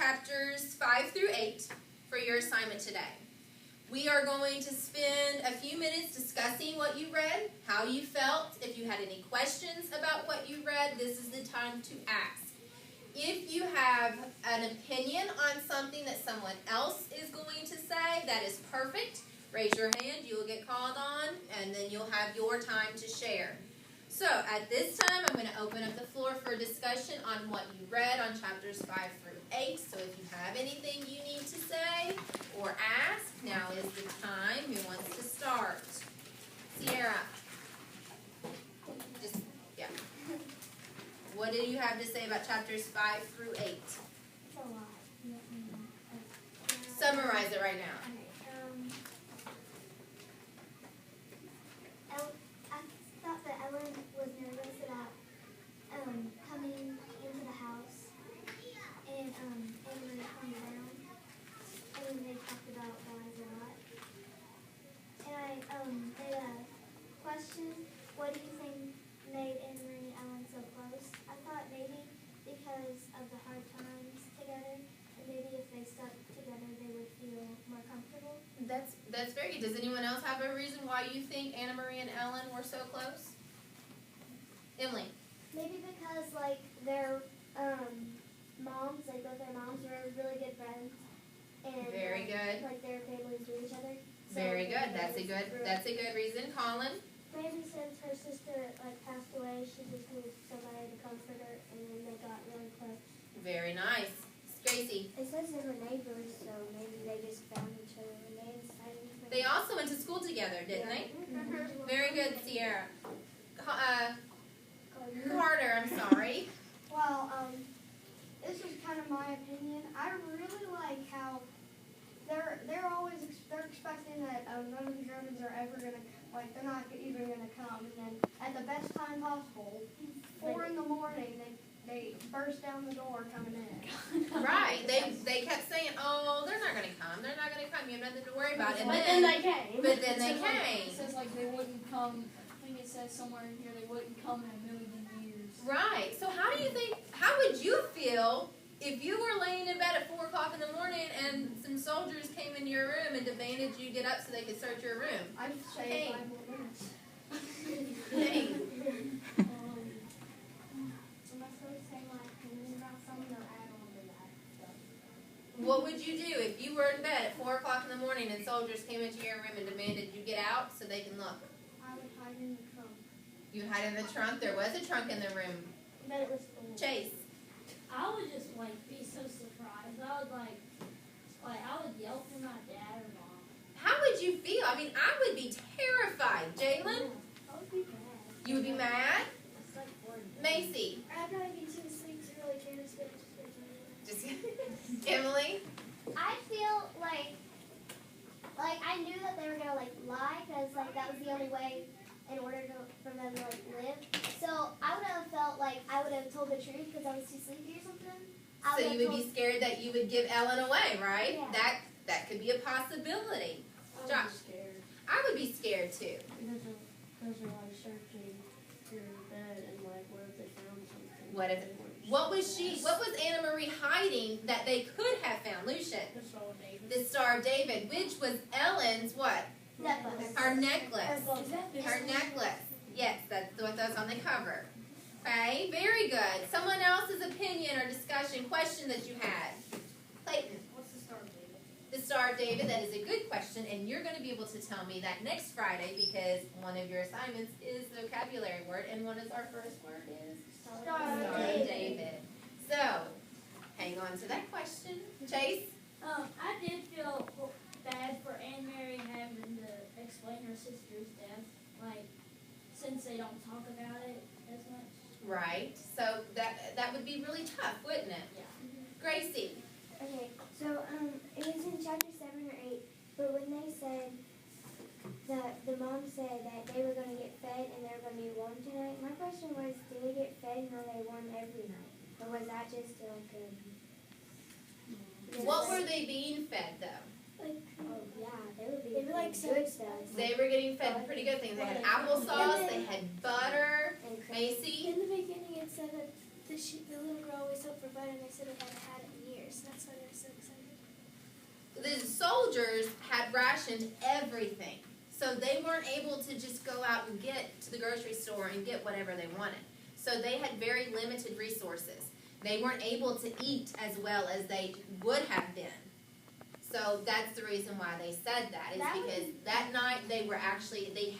chapters 5 through 8 for your assignment today. We are going to spend a few minutes discussing what you read, how you felt. If you had any questions about what you read, this is the time to ask. If you have an opinion on something that someone else is going to say, that is perfect. Raise your hand, you will get called on, and then you'll have your time to share. So, at this time, I'm going to open up the floor for discussion on what you read on chapters 5 through 8. So, if you have anything you need to say or ask, now is the time. Who wants to start? Sierra. Yeah. What do you have to say about chapters 5 through 8? It's a lot. Summarize it right now. I thought that Ellen was nervous about coming into the house, and Emily calmed down, and they talked about guys a lot. And I had a question. What do you think made Emery and Ellen so close? I thought maybe because of the hard times together, and maybe if they stuck together, they would feel more comfortable. That's very good. Does anyone else have a reason why you think Anna Marie and Ellen were so close? Emily. Maybe because their moms, both their moms were really good friends, and Very good. Their families knew each other. So Very good. That's a good reason. Colin. Maybe since her sister passed away, she just needed somebody to comfort her, and then they got really close. Very nice. Gracie. It says they were neighbors, so maybe they just found each other when they decided. They also went to school together, didn't they? Mm-hmm. Very good, Sierra. Carter, I'm sorry. Well, this is kind of my opinion. I really like how they're expecting that none of the Germans are ever gonna they're not even gonna come, and then at the best time possible, 4 in the morning, they burst down the door coming in. Right. They kept saying, "Oh, they're not gonna come. They're not gonna come. You have nothing to worry about." And But then they came. But then they It came. says they wouldn't come. I think it says somewhere in here they wouldn't come in a million years. Right. So how would you feel if you were laying in bed at 4 o'clock in the morning and some soldiers came into your room and demanded you get up so they could search your room? I'd say Hey. 5 more minutes. Hey. Am I supposed to say my opinion about something or add on to that? What would you do if you were in bed at 4 o'clock in the morning and soldiers came into your room and demanded you get out so they can look? I would hide in the trunk. You hide in the trunk. There was a trunk in the room. But it was full. Chase. I would just be so surprised. I would yell for my dad or mom. How would you feel? I mean, I would be terrified. Jalen, I would be bad. you would be mad. It's like bored. Macy, I'd probably be too asleep to really care to spend just Emily. I feel like I knew that they were gonna lie because that was the only way in order for them to live. So I would have felt I would have told the truth because I was too sleepy or something. So you would be scared that you would give Ellen away, right? Yeah. That could be a possibility. I Josh. was scared I would be scared too. because they're searching your bed and what if they found something? What was Anna Marie hiding that they could have found? Lucian. The Star of David. The Star of David, which was Ellen's what? Necklace. Her necklace. Is Her necklace. Yes, that's what was on the cover. Okay, very good. Someone else's opinion or discussion, question that you had. Clayton. What's the Star of David? The Star of David, that is a good question, and you're going to be able to tell me that next Friday because one of your assignments is the vocabulary word, and what is our first word is? Star Star of David. So, hang on to that question. Chase? I did feel bad for Anne Mary having to explain her sister's death, since they don't talk about it as much. Right. So that would be really tough, wouldn't it? Yeah. Gracie? Okay, so it was in chapter 7 or 8, but when they said that the mom said that they were going to get fed and they were going to be warm tonight, my question was, did they get fed and are they warm every night? Or was that just What were they being fed, though? Oh yeah, they were good stuff. They were getting fed pretty good things. They had applesauce, they had butter. And Macy? In the beginning, it said that the little girl always hoped for butter, and they said it hadn't had it in years. That's why soldiers had rationed everything. So they weren't able to just go out and get to the grocery store and get whatever they wanted. So they had very limited resources. They weren't able to eat as well as they would have been. So that's the reason why they said that, is because that night they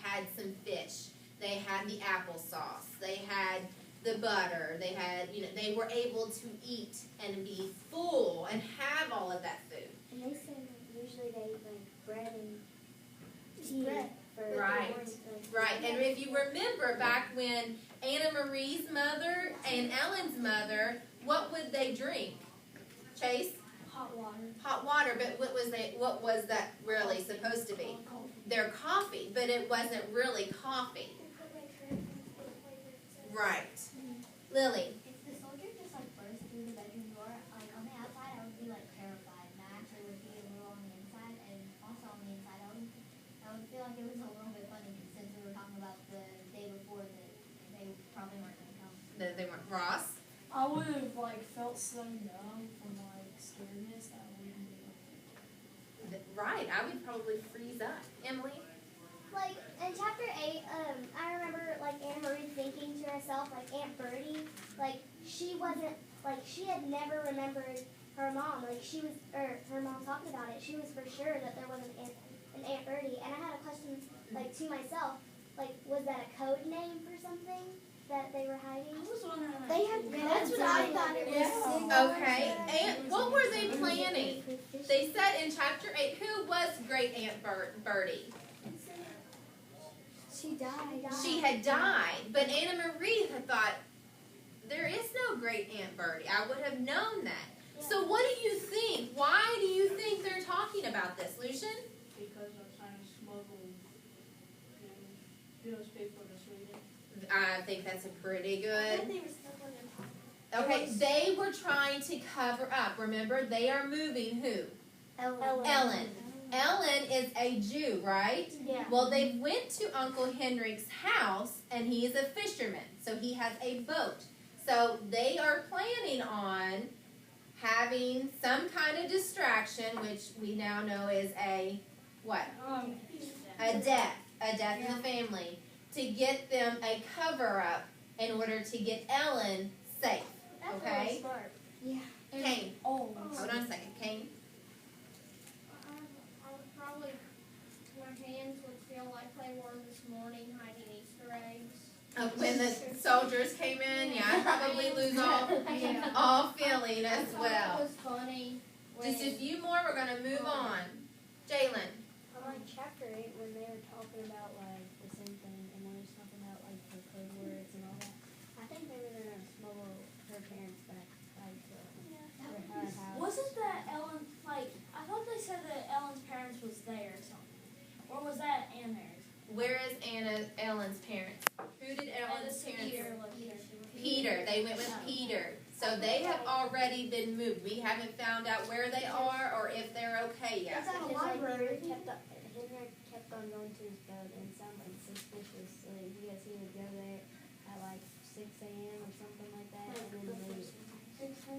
had some fish. They had the applesauce. They had the butter. They had, they were able to eat and be full and have all of that food. And they said usually they eat like bread and tea. For Right. Right, and if you remember back when Anna Marie's mother and Ellen's mother, what would they drink? Chase? Hot water. Hot water, but what was that really supposed to be? Their coffee, but it wasn't really coffee. Right. Lily? If the soldier just like burst through the bedroom door, like on the outside, I would be like terrified, and I actually would be a little on the inside, and also on the inside, I would feel like it was a little bit funny since we were talking about the day before that they probably weren't going to come. That they weren't. Ross? I would have felt so numb from scaredness that I wouldn't be able to. Right, I would probably freeze up. Emily? Like in chapter 8, I remember like Anna Marie thinking to herself, like Aunt Bertie, like she wasn't, like she had never remembered her mom. Like her mom talked about it. She was for sure that there wasn't an Aunt Bertie. And I had a question, like to myself, like was that a code name for something that they were hiding? I was wondering. They had. That's what I thought it was. Okay, and what were they planning? They said in chapter 8, who was great Aunt Bertie? She died. She had died, but Anna Marie had thought, there is no great Aunt Bertie. I would have known that. Yeah. So what do you think? Why do you think they're talking about this, Lucian? Because they're trying to smuggle those people to Sweden. I think that's a pretty good. They were stuck on their Okay, they were trying to cover up. Remember, they are moving who? Ellen. Ellen is a Jew, right? Yeah. Well, they went to Uncle Henrik's house, and he is a fisherman, so he has a boat. So they are planning on having some kind of distraction, which we now know is a what? A death in the family, to get them a cover-up in order to get Ellen safe. That's Okay? really smart. Yeah. Kane, Oh. hold on a second. Kane? I would probably, my hands would feel like they were this morning hiding Easter eggs. When the soldiers came in, yeah, I'd probably lose all feeling as It well. was funny. Just a few more, we're going to move on. Jalen? Chapter 8, when they were talking about the same thing, and they were talking about the code words and all that, I think they were going to smuggle her parents back to her house. Wasn't that Ellen? I thought they said that Ellen's parents was there or something, or was that Anne Mary's? Where is Ellen's parents? Who did Ellen's parents? Peter. Peter. They went with Peter. So they have already been moved. We haven't found out where they are or if they're okay yet. It's at a library. Henrik kept on going to his boat and it sounded suspicious. So he would go there at 6 a.m. or something like that. And then leave.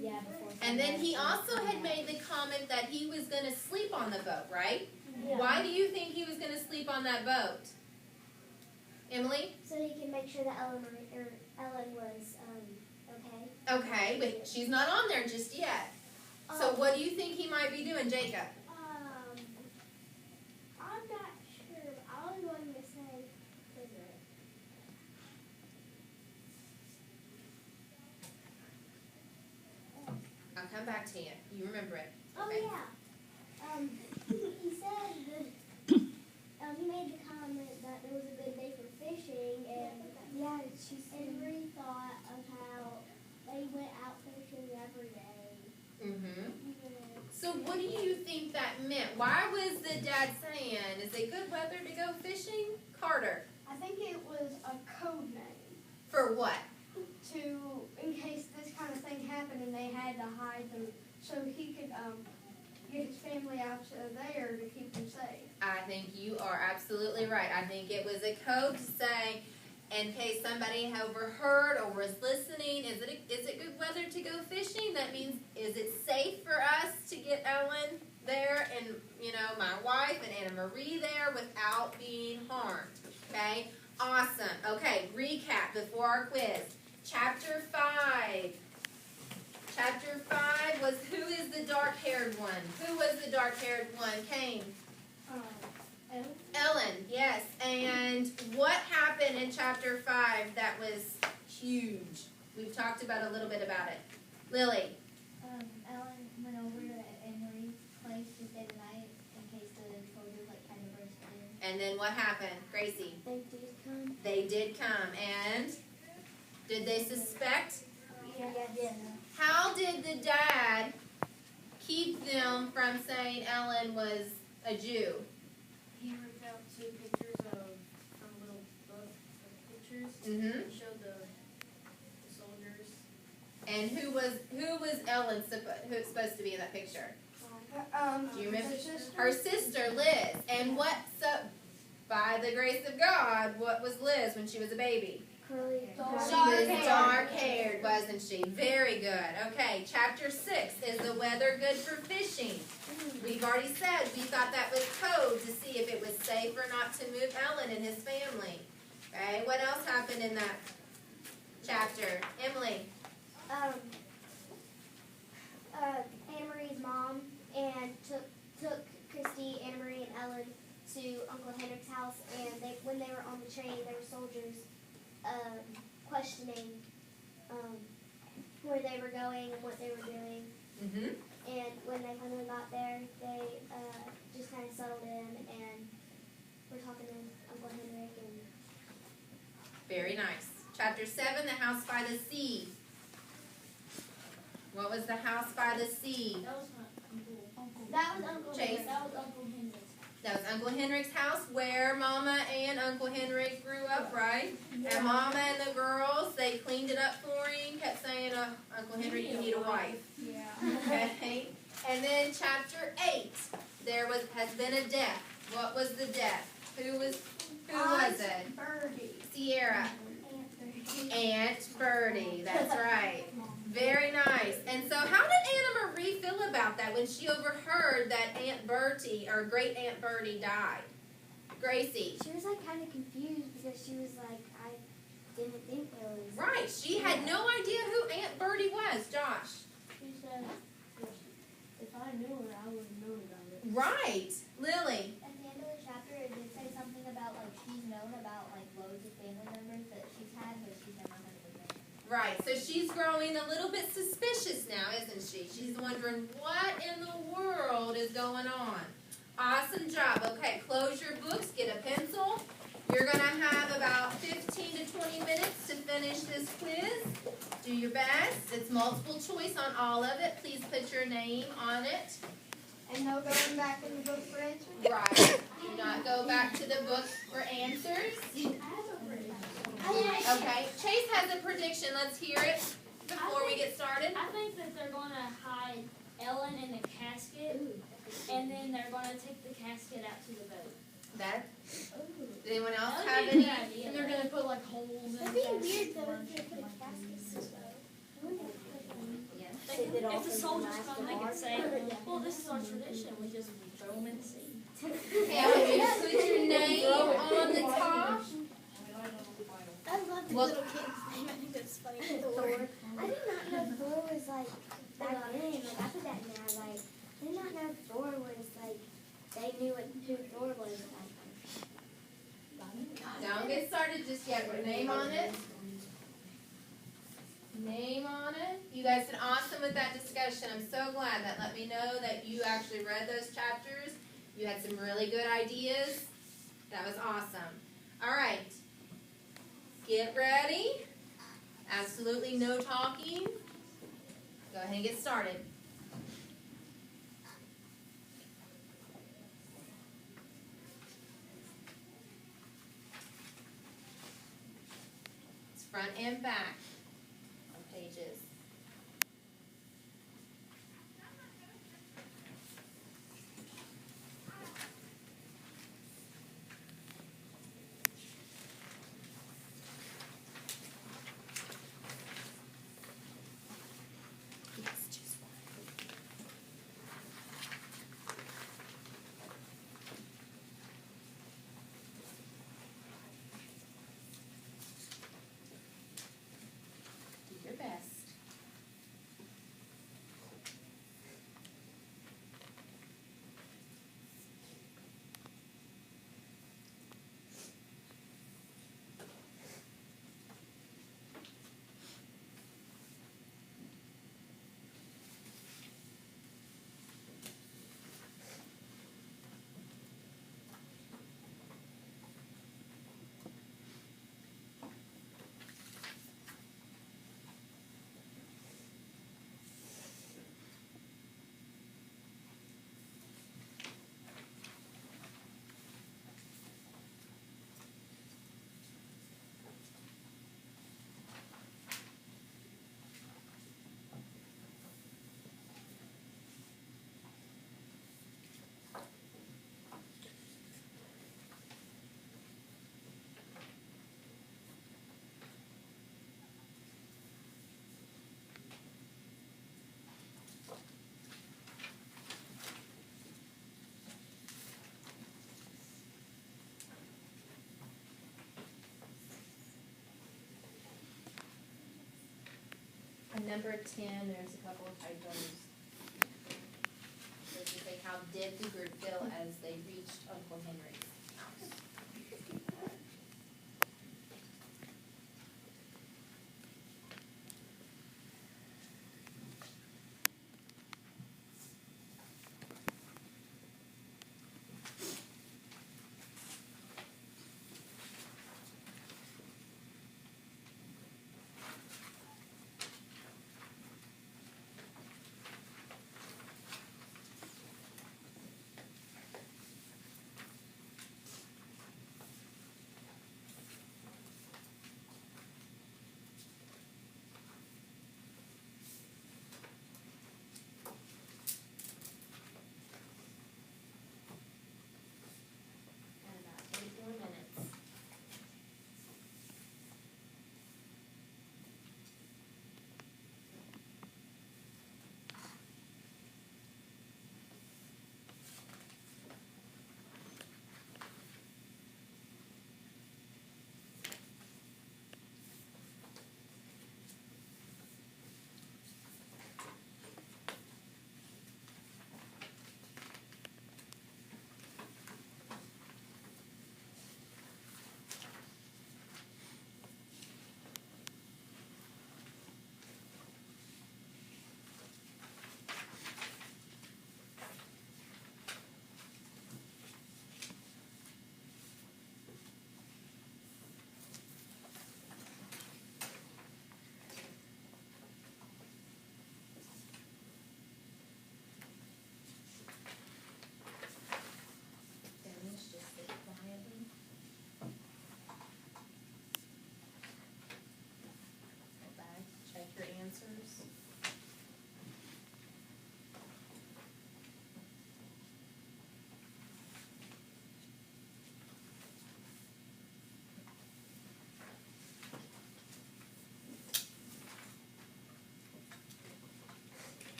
Yeah, before. And then he also had made the comment that he was going to sleep on the boat, right? Yeah. Why do you think he was going to sleep on that boat? Emily? So he can make sure that Ellen was okay. Okay, but she's not on there just yet. So what do you think he might be doing, Jacob? I'm not sure. I was going to say I'll come back to you. You remember it. Oh Okay. yeah. He said that he made the comment that it was a good day for fishing, and Henry thought of how they went out fishing every day. Mm-hmm. So what do you think that meant? Why was the dad saying, is it good weather to go fishing? Carter. I think it was a code name For what? in case this kind of thing happened and they had to hide them so he could get his family out to there to keep them safe. I think you are absolutely right. I think it was a code to say, in case somebody overheard or was listening, is it good weather to go fishing? That means, is it safe for us to get Ellen there and, my wife and Anna Marie there without being harmed. Okay? Awesome. Okay, recap before our quiz. Chapter 5. Chapter 5 was who is the dark-haired one? Who was the dark-haired one? Kane. Ellen, yes. And what happened in chapter 5 that was huge? We've talked about a little bit about it. Lily. Ellen went over to Anne Marie's place to stay the night in case the soldiers kind of burst in. And then what happened? Gracie. They did come. They did come. And did they suspect? Yes. How did the dad keep them from saying Ellen was a Jew? He ripped out 2 pictures from a little book of pictures Mm-hmm. and showed the soldiers. And who was Ellen supposed to be in that picture? Do you remember? Her sister, Liz. And by the grace of God, what was Liz when she was a baby? Curly. She was dark-haired, wasn't she? Very good. Okay, chapter 6. Is the weather good for fishing? We've already said we thought that was code to see if it was safe or not to move Ellen and his family. Okay, what else happened in that chapter? Emily. Anna Marie's mom and took Christy, Anna Marie, and Ellen to Uncle Henrik's house, and when they were on the train, there were soldiers questioning where they were going and what they were doing. Mm-hmm. And when they finally got there, they just kind of settled in and were talking to Uncle Henrik. And Very nice. Chapter 7, the house by the sea. What was the house by the sea? That was my uncle. that was Uncle Chase. Henrik. That was Uncle Henry's. That was Uncle Henrik's house where Mama and Uncle Henrik grew up, right? And Mama and the girls, they cleaned it up for him, kept saying, Uncle Henrik, you need a wife. Yeah. Okay? And then chapter 8, has been a death. What was the death? Who was it? Birdie. Sierra. Aunt Birdie, that's right. Very nice. And so how did Anna Marie feel about that when she overheard that Aunt Bertie, or Great Aunt Bertie, died? Gracie. She was kind of confused because she was like, I didn't think there was. Right. She had no idea who Aunt Bertie was. Josh. She said, if I knew her, I would have known about it. Right. Lily. At the end of the chapter, it did say something about she's known about loads of family members that she's had, but she's never heard of them. Right. So she's growing a little bit suspicious now, isn't she? She's wondering what in the world is going on. Awesome job. Okay, close your books, get a pencil. You're going to have about 15 to 20 minutes to finish this quiz. Do your best. It's multiple choice on all of it. Please put your name on it. And no going back in the book for answers? Right. Do not go back to the book for answers. Okay. Chase has a prediction. Let's hear it before we get started. I think that they're going to hide Ellen in the casket, and then they're going to take the casket out to the boat. That. Does anyone else That have would be a any? good idea. And they're going to put holes in It'd be weird though if they put a casket If the soldiers come, they could say, well, this is our tradition. We just throw them in the sea. Okay, would you put your name on the top? I love the Look. little kid's name. I think that's funny. Thor. I did not know Thor was back then. I put that now. I did not know Thor was they knew who Thor was. Don't get started just yet. Put name on it. Name on it. You guys did awesome with that discussion. I'm so glad that let me know that you actually read those chapters. You had some really good ideas. That was awesome. All right. Get ready. Absolutely no talking. Go ahead and get started. It's front and back on pages. Yes, just one. number 10, there's a couple of typos. Does it say, how did Hubert feel as they reached Uncle Henry's house?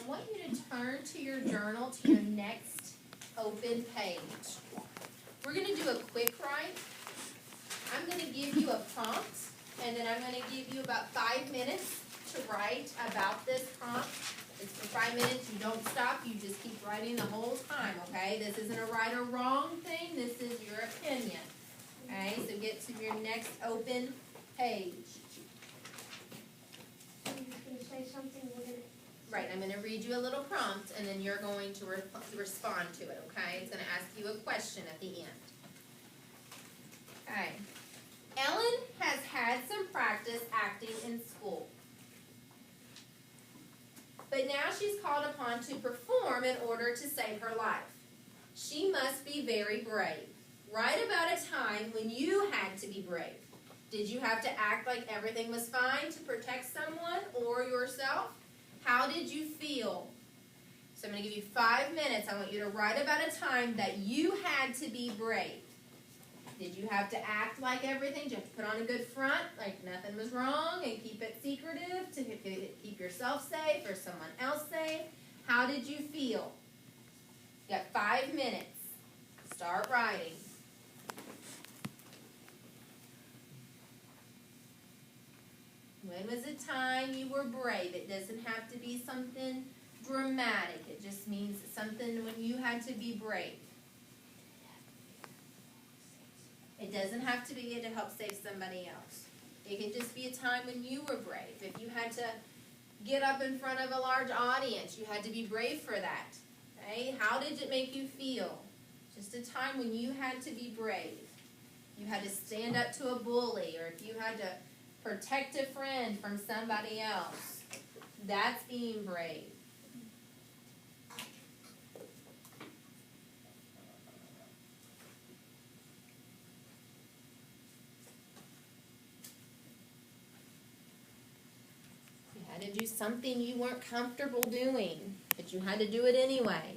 want you to turn to your journal to your next open page. We're going to do a quick write. I'm going to give you a prompt, and then I'm going to give you about 5 minutes to write about this prompt. It's for 5 minutes. You don't stop. You just keep writing the whole time, okay? This isn't a right or wrong thing. This is your opinion. Okay, so get to your next open page. I'm just gonna say something. We're gonna. Right, I'm going to read you a little prompt, and then you're going to respond to it, okay? It's going to ask you a question at the end. Okay. Ellen has had some practice acting in school. But now she's called upon to perform in order to save her life. She must be very brave. Write about a time when you had to be brave. Did you have to act like everything was fine to protect someone or yourself? How did you feel? So I'm going to give you 5 minutes. I want you to write about a time that you had to be brave. Did you have to act like everything? Did you have to put on a good front, like nothing was wrong, and keep it secretive to keep yourself safe or someone else safe? How did you feel? You got 5 minutes. Start writing. When was a time you were brave? It doesn't have to be something dramatic. It just means something when you had to be brave. It doesn't have to be to help save somebody else. It can just be a time when you were brave. If you had to get up in front of a large audience, you had to be brave for that. Okay? How did it make you feel? Just a time when you had to be brave. You had to stand up to a bully, or if you had to protect a friend from somebody else. That's being brave. You had to do something you weren't comfortable doing, but you had to do it anyway.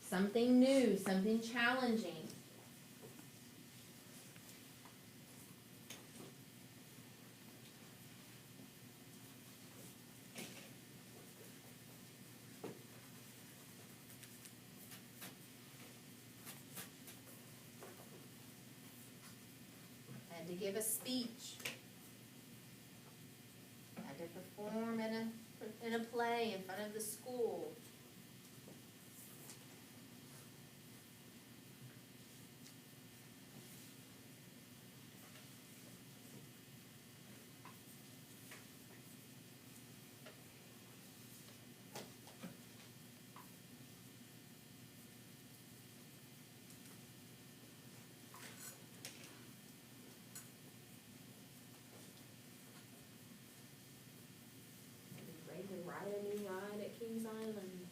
Something new, something challenging. To give a speech. You had to perform in a play in front of the school. Ride a new ride at Kings Island.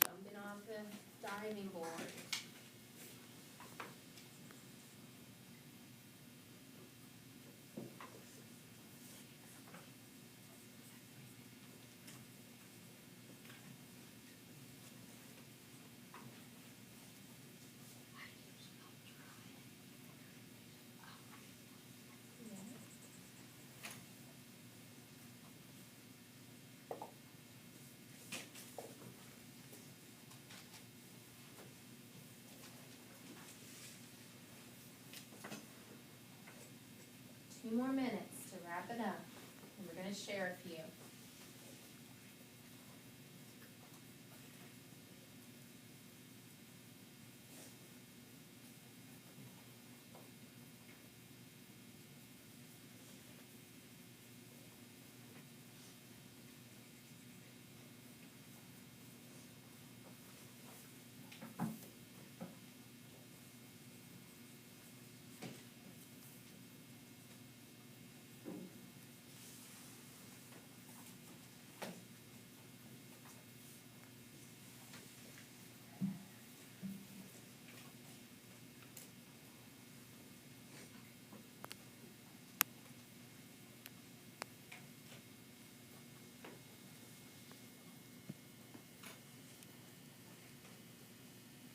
Jumping off the diving board. Two more minutes to wrap it up, and we're going to share a few.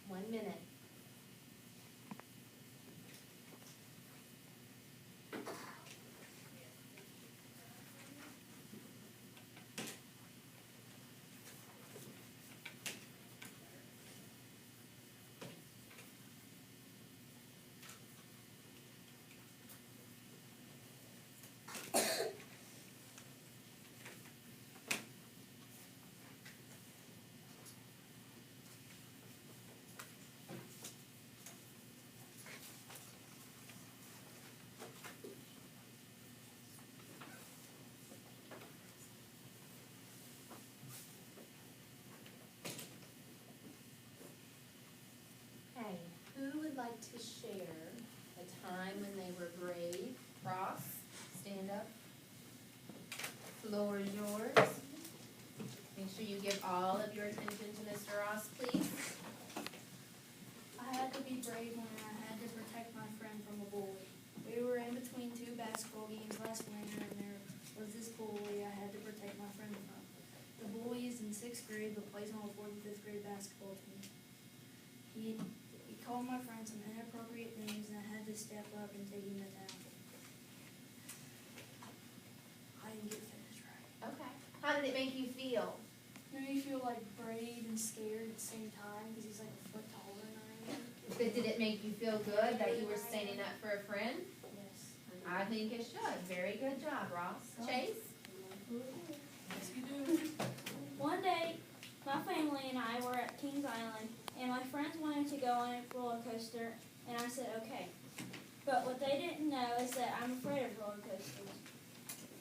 One minute. would like to share a time when they were brave? Ross, stand up. Floor is yours. Make sure you give all of your attention to Mr. Ross, please. I had to be brave when I had to protect my friend from a bully. We were in between two basketball games last winter, and there was this bully I had to protect my friend from. The bully is in 6th grade but plays on the 4th and 5th grade basketball team. He called my friend some inappropriate names, and I had to step up and take him down. I didn't get finished right. Okay. How did it make you feel? It made me feel like brave and scared at the same time because he's like a foot taller than I am. But did it make you feel good that you were standing up for a friend? Yes. I think it should. Very good job, Ross. Chase? Yes, you do. One day, my family and I were at Kings Island, and my friends wanted to go on a roller coaster, and I said okay. But what they didn't know is that I'm afraid of roller coasters.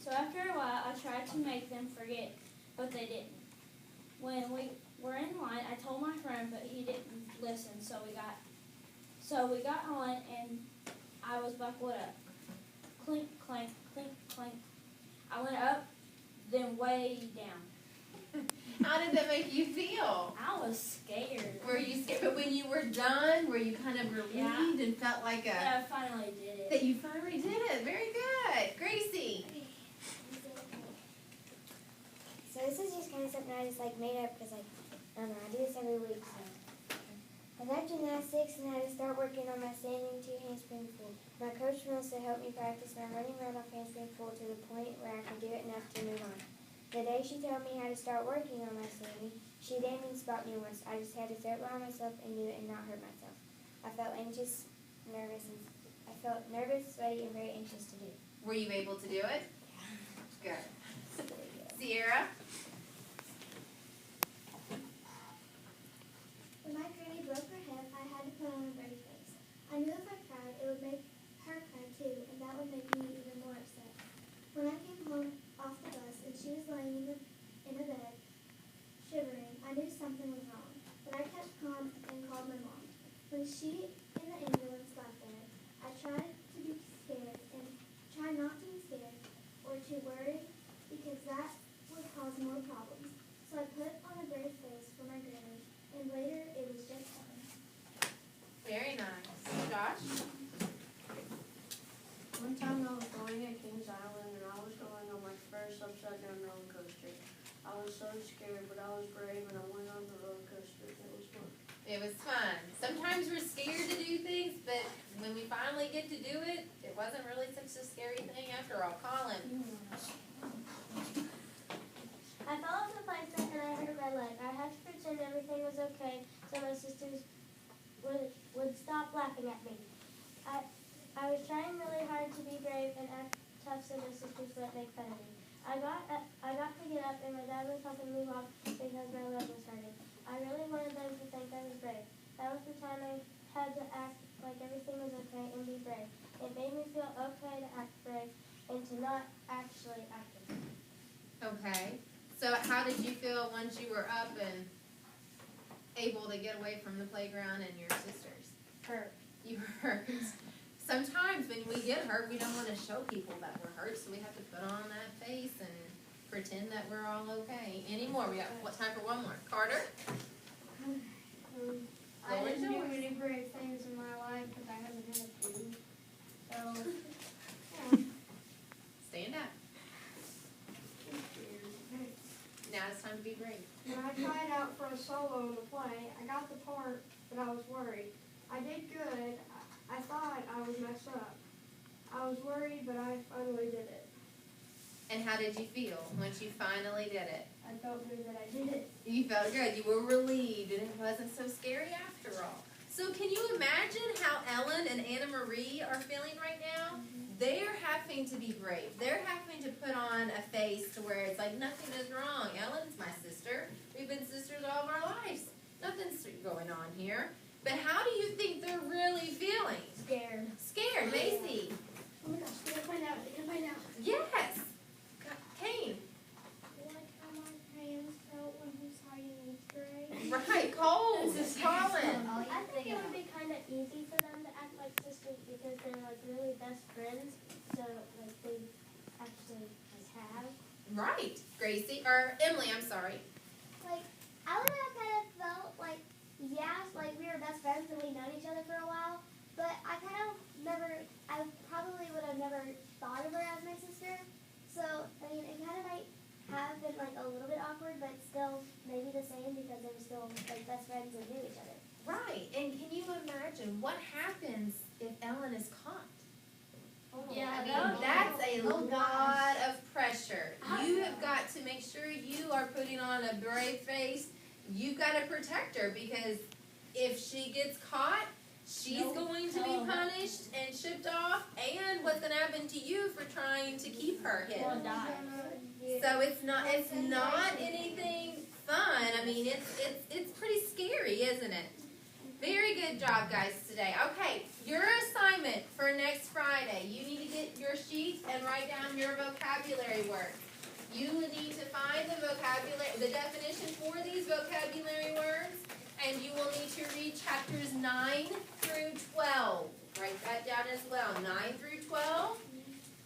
So after a while, I tried to make them forget, but they didn't. When we were in line, I told my friend, but he didn't listen. So we got on, and I was buckled up. Clink, clank, clink, clank. I went up, then way down. How did that make you feel? I was scared. Were you scared? But when you were done, were you kind of relieved and felt like But I finally did it. that you finally did it? Very good. Gracie? So this is just kind of something I just made up because I don't know, I do this every week. So I left gymnastics and had to start working on my standing to handspring pull. My coach Melissa helped me practice my running right off handspring pull to the point where I could do it enough to move on. The day she told me how to start working on my standing, she didn't even spot me once. I just had to throw it behind myself and do it and not hurt myself. I felt anxious, nervous, sweaty, and very anxious to do it. Were you able to do it? Good. Sierra? When my granny broke her hip, I had to put on a brave face. I knew if I cried, it would make her cry too, and that would make me even more upset. When I came home off the bus and she was laying in a bed, shivering, I knew something was wrong. But I kept calm and called my mom. When she and the ambulance got there, I tried to be scared and try not to be scared or to worry because that would cause more problems. So I put on a brave face for my granny, and later it was just fine. Very nice. Josh? One time I was going at Kings Island and I was going on my first upside down roller coaster. I was so scared, but I was brave and I went on the roller coaster. It was fun. It was fun. Sometimes we're scared to do things, but when we finally get to do it, it wasn't really such a scary thing after all. Colin? I fell off the bike and I hurt my leg. I had to pretend everything was okay so my sisters would stop laughing at me. I was trying really hard to be brave and act tough so my sisters wouldn't make fun of me. I got to get up and my dad was helping me walk because my leg was hurting. I really wanted them to think I was brave. That was the time I had to act like everything was okay and be brave. It made me feel okay to act brave and to not actually act brave. Okay. So how did you feel once you were up and able to get away from the playground and your sisters? Hurt. You were hurt. Sometimes when we get hurt, we don't want to show people that we're hurt, so we have to put on that face and pretend that we're all okay. Any more? We got time for one more. Carter? I didn't do many brave things in my life because I haven't had a few. So, Stand up. Now it's time to be brave. when I tried out for a solo in the play, I got the part, but I was worried. I did good. I thought I would mess up. I was worried, but I finally did it. And how did you feel once you finally did it? I felt good that I did it. You felt good. You were relieved, and it wasn't so scary after all. So can you imagine how Ellen and Anna Marie are feeling right now? They're having to be brave. They're having to put on a face to where it's like nothing is wrong. Ellen's my sister. We've been sisters all of our lives. Nothing's going on here. But how do you think they're really feeling? Scared. Scared, Macy. Oh my gosh, we're gonna find out. We're gonna find out. Yes. Kane. Like how my hands felt when he was hiding in the grave. Right, Cole. Colin. I think it would be kind of easy for them Gracie, or Emily, I'm sorry. Like, I would have kind of felt like, yeah, like we were best friends and we known each other for a while, but I probably would have never thought of her as my sister. So, I mean, it kind of might have been like a little bit awkward, but still maybe the same because they were still like best friends and knew each other. Right, and can you imagine what happens if Ellen is caught? Yeah, I mean, that's a lot of pressure. You have got to make sure you are putting on a brave face. You've got to protect her because if she gets caught, she's going to be punished and shipped off, and what's going to happen to you for trying to keep her hidden? So it's not anything fun. I mean, it's pretty scary, isn't it? Very good job, guys, today. Okay, your assignment for next Friday, you need to get your sheets and write down your vocabulary words. You need to find the definition for these vocabulary words, and you will need to read chapters 9 through 12. Write that down as well, 9 through 12.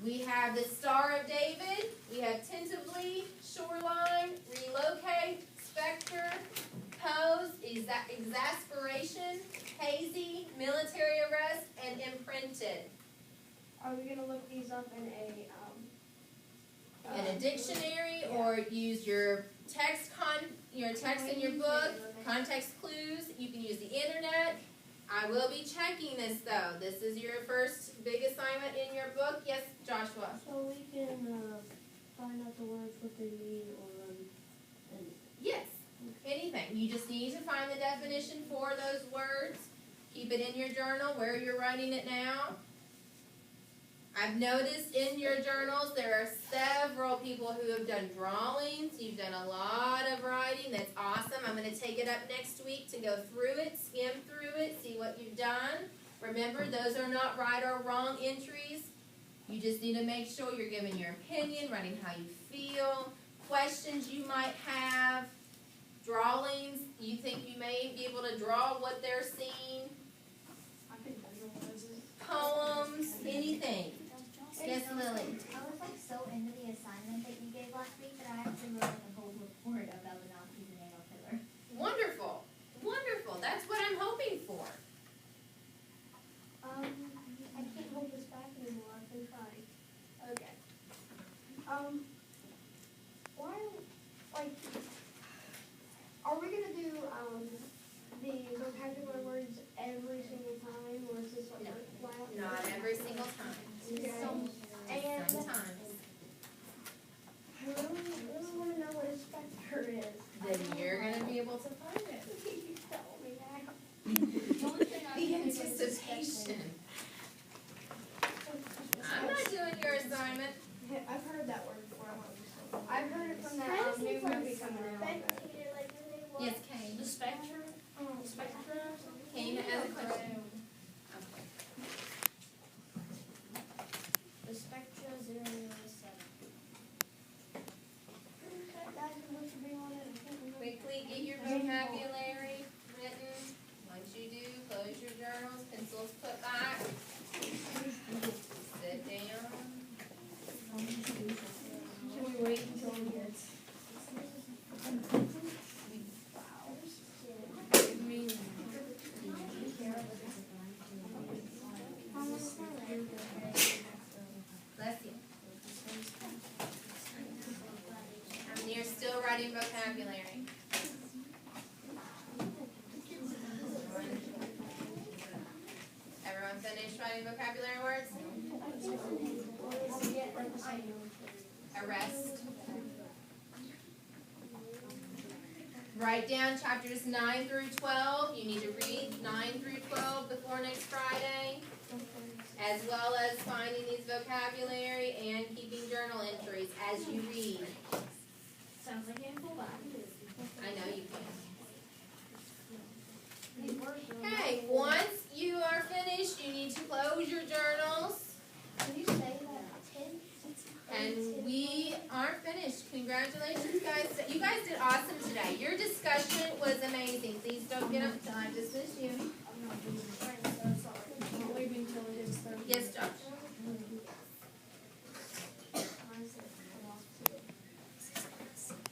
We have the Star of David. We have tentatively, shoreline, relocate, specter, pose, exasperation, hazy, military arrest, and imprinted. Are we gonna look these up in In a dictionary, or use your text in your book, context clues. You can use the internet. I will be checking this though. This is your first big assignment in your book. Yes, Joshua. So we can find out the words, what they mean, or Yes, anything. You just need to find the definition for those words. Keep it in your journal where you're writing it now. I've noticed in your journals there are several people who have done drawings. You've done a lot of writing. That's awesome. I'm going to take it up next week to go through it, skim through it, see what you've done. Remember, those are not right or wrong entries. You just need to make sure you're giving your opinion, writing how you feel, questions you might have, drawings. You think you may be able to draw what they're seeing, poems, anything. Yes, Lily. I was like so into the assignment that you gave last week that I actually wrote like a whole report about the Nazis and Adolf Hitler. Wonderful. Wonderful. That's what I'm hoping for. I can't hold this back anymore. I've been crying. Okay. Why, like, are we gonna do the vocabulary words every single time, or is this like No. flat? Not every single time. Okay. And Sometimes. I really want to know what a specter is. Then you're going to be able to find it. You tell me now. The anticipation. I'm not doing your assignment. I've heard that word before. I've heard it from Kind that of new seems like movie coming out. spectator, like when they watch. Yes, Kane. The spectrum? Spectrum? Kane has a question. Okay. The Spectra 007. That's supposed to be on it. I can't remember. Quickly get your vocabulary written. Once you do, close your journals, pencils put back. Sit down. Should we wait until he gets? Bless you. And you're still writing vocabulary. Everyone finished writing vocabulary words? Arrest. Write down chapters 9 through 12. You need to read 9 through 12 before next Friday, as well as finding these vocabulary and keeping journal entries as you read. Sounds like a full body. I know you can. Okay, once you are finished, you need to close your journals. Can you say that 10? And we are finished. Congratulations, guys. You guys did awesome today. Your discussion was amazing. Please don't